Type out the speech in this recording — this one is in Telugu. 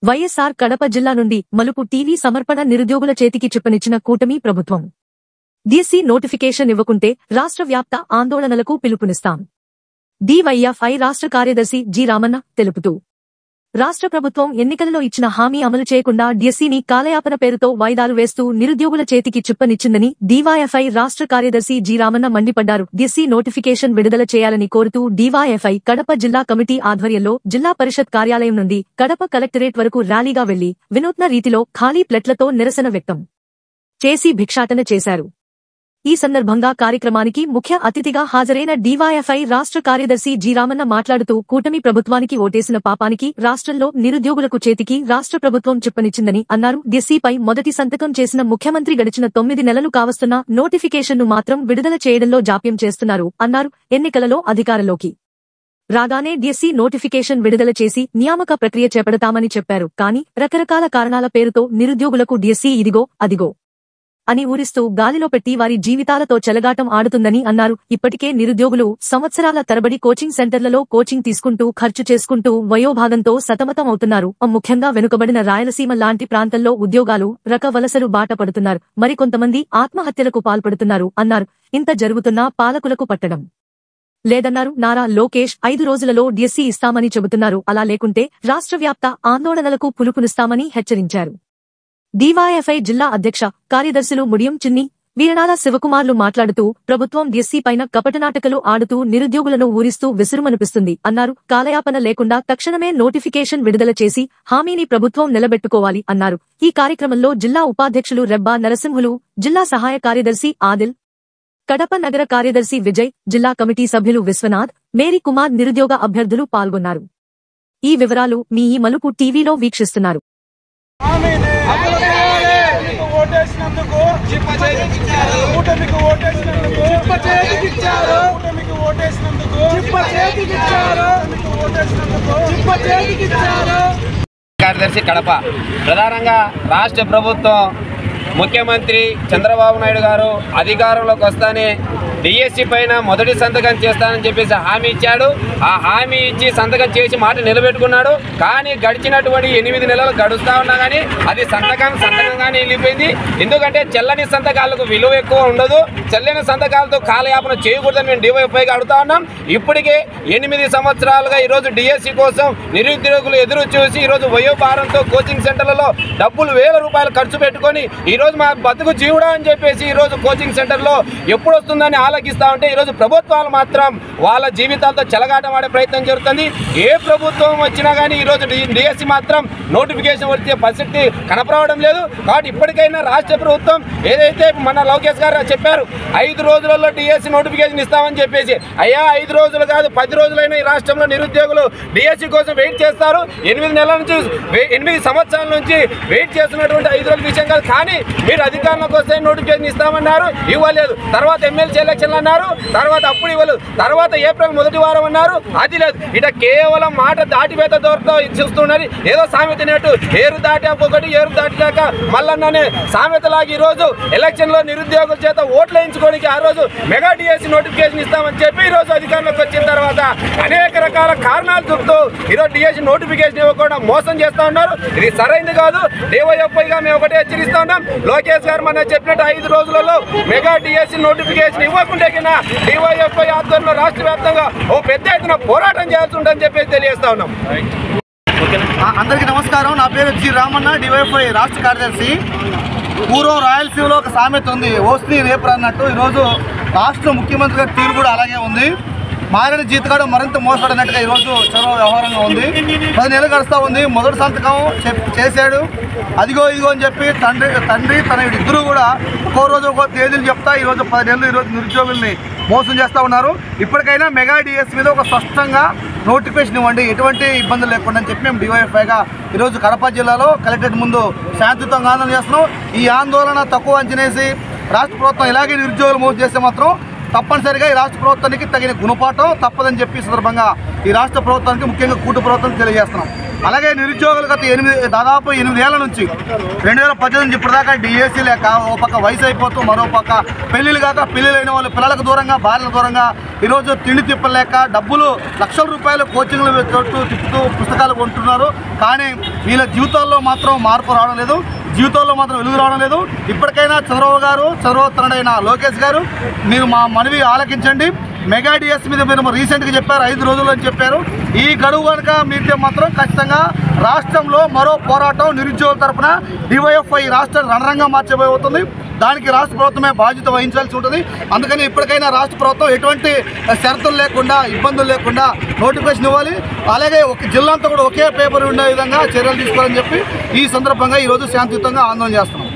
వైఎస్ఆర్ కడప జిల్లా నుండి మలుపు టీవీ సమర్పణ నిరుద్యోగుల చేతికి చిప్పనిచ్చిన కూటమి ప్రభుత్వం. డిఎస్సి నోటిఫికేషన్ ఇవ్వకుంటే రాష్ట్ర వ్యాప్త ఆందోళనలకు పిలుపునిస్తాం. డివైఎఫ్ఐ రాష్ట్ర కార్యదర్శి జి రామన్న తెలుపుతూ, రాష్ట్ర ప్రభుత్వం ఎన్నికలలో ఇచ్చిన హామీ అమలు చేయకుండా డిఎస్సిని కాలయాపన పేరుతో వాయిదాలు వేస్తూ నిరుద్యోగుల చేతికి చిప్పనిచ్చిందని డివైఎఫ్ఐ రాష్ట్ర కార్యదర్శి జి రామన్న మండిపడ్డారు. డిఎస్సి నోటిఫికేషన్ విడుదల చేయాలని కోరుతూ డివైఎఫ్ఐ కడప జిల్లా కమిటీ ఆధ్వర్యంలో జిల్లా పరిషత్ కార్యాలయం నుండి కడప కలెక్టరేట్ వరకు ర్యాలీగా వెళ్లి వినూత్న రీతిలో ఖాళీ ప్లెట్లతో నిరసన వ్యక్తం చేసి భిక్షాటన చేశారు. ఈ సందర్భంగా కార్యక్రమానికి ముఖ్య అతిథిగా హాజరైన డివైఎఫ్ఐ రాష్ట్ర కార్యదర్శి జి రామన్న మాట్లాడుతూ, కూటమి ప్రభుత్వానికి ఓటేసిన పాపానికి రాష్ట్రంలో నిరుద్యోగులకు చేతికి రాష్ట్ర ప్రభుత్వం చిప్పనిచ్చిందని అన్నారు. డిఎస్సిపై మొదటి సంతకం చేసిన ముఖ్యమంత్రి గడిచిన 9 నెలలు కావస్తున్న నోటిఫికేషన్ను మాత్రం విడుదల చేయడంలో జాప్యం చేస్తున్నారు అన్నారు. ఎన్నికలలో అధికారంలోకి రాగానే డిఎస్సి నోటిఫికేషన్ విడుదల చేసి నియామక ప్రక్రియ చేపడతామని చెప్పారు. కానీ రకరకాల కారణాల పేరుతో నిరుద్యోగులకు డిఎస్సి ఇదిగో అదిగో అని ఊరిస్తూ గాలిలో పెట్టి వారి జీవితాలతో చెలగాటం ఆడుతుందని అన్నారు. ఇప్పటికే నిరుద్యోగులు సంవత్సరాల తరబడి కోచింగ్ సెంటర్లలో కోచింగ్ తీసుకుంటూ ఖర్చు చేసుకుంటూ వయోభాగంతో సతమతమవుతున్నారు. ముఖ్యంగా వెనుకబడిన రాయలసీమ లాంటి ప్రాంతంలో ఉద్యోగాలు వలసలు బాట పడుతున్నారు. మరికొంతమంది ఆత్మహత్యలకు పాల్పడుతున్నారు అన్నారు. ఇంత జరుగుతున్నా పాలకులకు పట్టడం లేదన్నారు. నారా లోకేష్ 5 రోజులలో డిఎస్సి ఇస్తామని చెబుతున్నారు. అలా లేకుంటే రాష్ట్ర వ్యాప్త ఆందోళనలకు పులుపునిస్తామని హెచ్చరించారు. డివైఎఫ్ఐ జిల్లా అధ్యక్ష కార్యదర్శులు ముడియం చిన్ని, వీరనాల శివకుమార్లు మాట్లాడుతూ, ప్రభుత్వం డిఎస్సి పైన కపటనాటకలు ఆడుతూ నిరుద్యోగులను ఊరిస్తూ విసురుమనిపిస్తుంది అన్నారు. కాలయాపన లేకుండా తక్షణమే నోటిఫికేషన్ విడుదల చేసి హామీని ప్రభుత్వం నిలబెట్టుకోవాలి అన్నారు. ఈ కార్యక్రమంలో జిల్లా ఉపాధ్యక్షులు రెబ్బా నరసింహులు, జిల్లా సహాయ కార్యదర్శి ఆదిల్, కడప నగర కార్యదర్శి విజయ్, జిల్లా కమిటీ సభ్యులు విశ్వనాథ్, మేరీ కుమార్, నిరుద్యోగ అభ్యర్థులు పాల్గొన్నారు. ఈ వివరాలు మీ ఈ మలుపు టీవీలో వీక్షిస్తున్నారు. కార్యదర్శి కడప. ప్రధానంగా రాష్ట్ర ప్రభుత్వం ముఖ్యమంత్రి చంద్రబాబు నాయుడు గారు అధికారంలోకి వస్తానే డిఎస్సి పైన మొదటి సంతకం చేస్తానని చెప్పేసి హామీ ఇచ్చాడు. ఆ హామీ ఇచ్చి సంతకం చేసి మాట నిలబెట్టుకున్నాడు. కానీ గడిచినటువంటి 8 నెలలు గడుస్తా ఉన్నా కానీ అది సంతకంగానే వెళ్ళిపోయింది. ఎందుకంటే చెల్లని సంతకాలకు విలువ ఎక్కువ ఉండదు. చెల్లని సంతకాలతో కాలయాపన చేయకూడదని మేము డివైఎఫ్ఐగా అడుగుతా ఉన్నాం. ఇప్పటికే 8 సంవత్సరాలుగా ఈరోజు డిఎస్సి కోసం నిరుద్యోగులు ఎదురు చూసి ఈరోజు వయోభారంతో కోచింగ్ సెంటర్లలో డబ్బులు ₹1000 ఖర్చు పెట్టుకొని ఈరోజు మా బతుకు జీవుడా అని చెప్పేసి ఈరోజు కోచింగ్ సెంటర్లో ఎప్పుడు వస్తుందని ఆలోచిస్తా ఉంటే ఈరోజు ప్రభుత్వాలు మాత్రం వాళ్ళ జీవితాలతో చెలగాటం ఆడే ప్రయత్నం జరుగుతుంది. ఏ ప్రభుత్వం వచ్చినా కానీ ఈరోజు డిఎస్సి మాత్రం నోటిఫికేషన్ వచ్చే పరిస్థితి కనపడడం లేదు. కాబట్టి ఇప్పటికైనా రాష్ట్ర ప్రభుత్వం ఏదైతే మన లోకేష్ గారు చెప్పారు 5 రోజులలో డిఎస్సి నోటిఫికేషన్ ఇస్తామని చెప్పేసి, అయ్యా 5 రోజులు కాదు 10 రోజులైనా ఈ రాష్ట్రంలో నిరుద్యోగులు డిఎస్సి కోసం వెయిట్ చేస్తారు. 8 నెలల నుంచి 8 సంవత్సరాల నుంచి వెయిట్ చేస్తున్నటువంటి 5 రోజుల విషయం కాదు. కానీ మీరు అధికారంలోకి వస్తే నోటిఫికేషన్ ఇస్తామన్నారు, ఇవ్వలేదు. తర్వాత ఎమ్మెల్సీ ఎలక్షన్లు అన్నారు, తర్వాత అప్పుడు ఇవ్వలేదు. తర్వాత ఏప్రిల్ మొదటి వారం అన్నారు, అది లేదు. ఇట కేవలం మాట దాటివేత దూరంతో చూస్తున్నది. ఏదో సామెత నేటు ఏరు దాటాక ఒకటి ఏరు దాటినాక మళ్ళీ సామెతలాగా ఈరోజు ఎలక్షన్లో నిరుద్యోగుల చేత ఓట్లు వేయించుకోవడానికి ఆ రోజు మెగా డిఎస్సి నోటిఫికేషన్ ఇస్తామని చెప్పి ఈరోజు అధికారంలోకి వచ్చిన తర్వాత అనేక రకాల కారణాలు చెప్తూ ఈరోజు డిఎస్సి నోటిఫికేషన్ ఇవ్వకుండా మోసం చేస్తా ఉన్నారు. ఇది సరైనది కాదు. డివైఎఫ్ఐగా మేము ఒకటే హెచ్చరిస్తా ఉన్నాం. లోకేష్ గారు మన చెప్పినట్టు 5 రోజులలో మెగా డిఎస్సి నోటిఫికేషన్ ఇవ్వకుంటే కింద డివైఎఫ్ఐ ఆధ్వర్యంలో రాష్ట్ర వ్యాప్తంగా ఓ పెద్ద ఎత్తున పోరాటం చేయాల్సి ఉంటుందని చెప్పేసి తెలియజేస్తా ఉన్నాం. అందరికీ నమస్కారం. నా పేరు జి రామన్న, డివైఎఫ్ఐ రాష్ట్ర కార్యదర్శి. పూర్వం రాయలసీమలో ఒక సామెత ఉంది, ఓస్త్రీ రేపు అన్నట్టు ఈరోజు రాష్ట్ర ముఖ్యమంత్రి గారి తీరు కూడా అలాగే ఉంది. మారిన జీతగాడు మరింత మోసపడినట్టుగా ఈరోజు చొరవ వ్యవహారంగా ఉంది. 10 నెలలు గడుస్తూ ఉంది. మొదటి సంతకం చేశాడు, అదిగో ఇదిగో అని చెప్పి తండ్రి తన ఇద్దరు కూడా ఒక్కో రోజు ఒక్కో తేదీలు చెప్తా ఈరోజు 10 నెలలు ఈరోజు నిరుద్యోగుల్ని మోసం చేస్తూ ఉన్నారు. ఇప్పటికైనా మెగా డిఎస్ మీద ఒక స్పష్టంగా నోటిఫికేషన్ ఇవ్వండి, ఎటువంటి ఇబ్బందులు లేకుండా అని చెప్పి మేము డివైఎఫ్ఐగా ఈరోజు కడప జిల్లాలో కలెక్టరేట్ ముందు శాంతియుతంగా ఆందోళన చేస్తున్నాం. ఈ ఆందోళన తక్కువ అంచనేసి రాష్ట్ర ప్రభుత్వం ఇలాగే నిరుద్యోగులు మోసం చేస్తే మాత్రం తప్పనిసరిగా ఈ రాష్ట్ర ప్రభుత్వానికి తగిన గుణపాఠం తప్పదని చెప్పి సందర్భంగా ఈ రాష్ట్ర ప్రభుత్వానికి ముఖ్యంగా కూటు ప్రభుత్వానికి తెలియజేస్తున్నాం. అలాగే నిరుద్యోగులు గత దాదాపు 8 ఏళ్ల నుంచి 2018 నుంచి ఇప్పటిదాకా డిఎస్సి లేక ఓ పక్క వయసు అయిపోతూ మరో పక్క పెళ్లిళ్ళు కాక పెళ్లిళ్ళైన వాళ్ళు పిల్లలకు దూరంగా భార్యలకు దూరంగా ఈరోజు తిండి తిప్పలేక డబ్బులు లక్షల రూపాయలు కోచింగ్లు చోటు తిప్పుతూ పుస్తకాలు కొంటున్నారు. కానీ వీళ్ళ జీవితాల్లో మాత్రం మార్పు రావడం లేదు, జీవితంలో మాత్రం వెలుగు రావడం లేదు. ఇప్పటికైనా చంద్రబాబు గారు, చంద్రబాబు లోకేష్ గారు, మీరు మా మనవి ఆలకించండి. మెగా డిఎస్ మీద మీరు రీసెంట్గా చెప్పారు 5 రోజులు అని చెప్పారు. ఈ గడువు కనుక మీటే మాత్రం ఖచ్చితంగా రాష్ట్రంలో మరో పోరాటం నిరుద్యోగుల తరఫున డివైఎఫ్ఐ రాష్ట్రాన్ని రణరంగా మార్చబోతుంది. దానికి రాష్ట్ర ప్రభుత్వమే బాధ్యత వహించాల్సి ఉంటుంది. అందుకని ఇప్పటికైనా రాష్ట్ర ప్రభుత్వం ఎటువంటి షరతులు లేకుండా, ఇబ్బందులు లేకుండా నోటిఫికేషన్ ఇవ్వాలి. అలాగే ఒక జిల్లా అంతా కూడా ఒకే పేపర్ ఉండే విధంగా చర్యలు తీసుకోవాలని చెప్పి ఈ సందర్భంగా ఈరోజు శాంతియుతంగా ఆందోళన చేస్తున్నాం.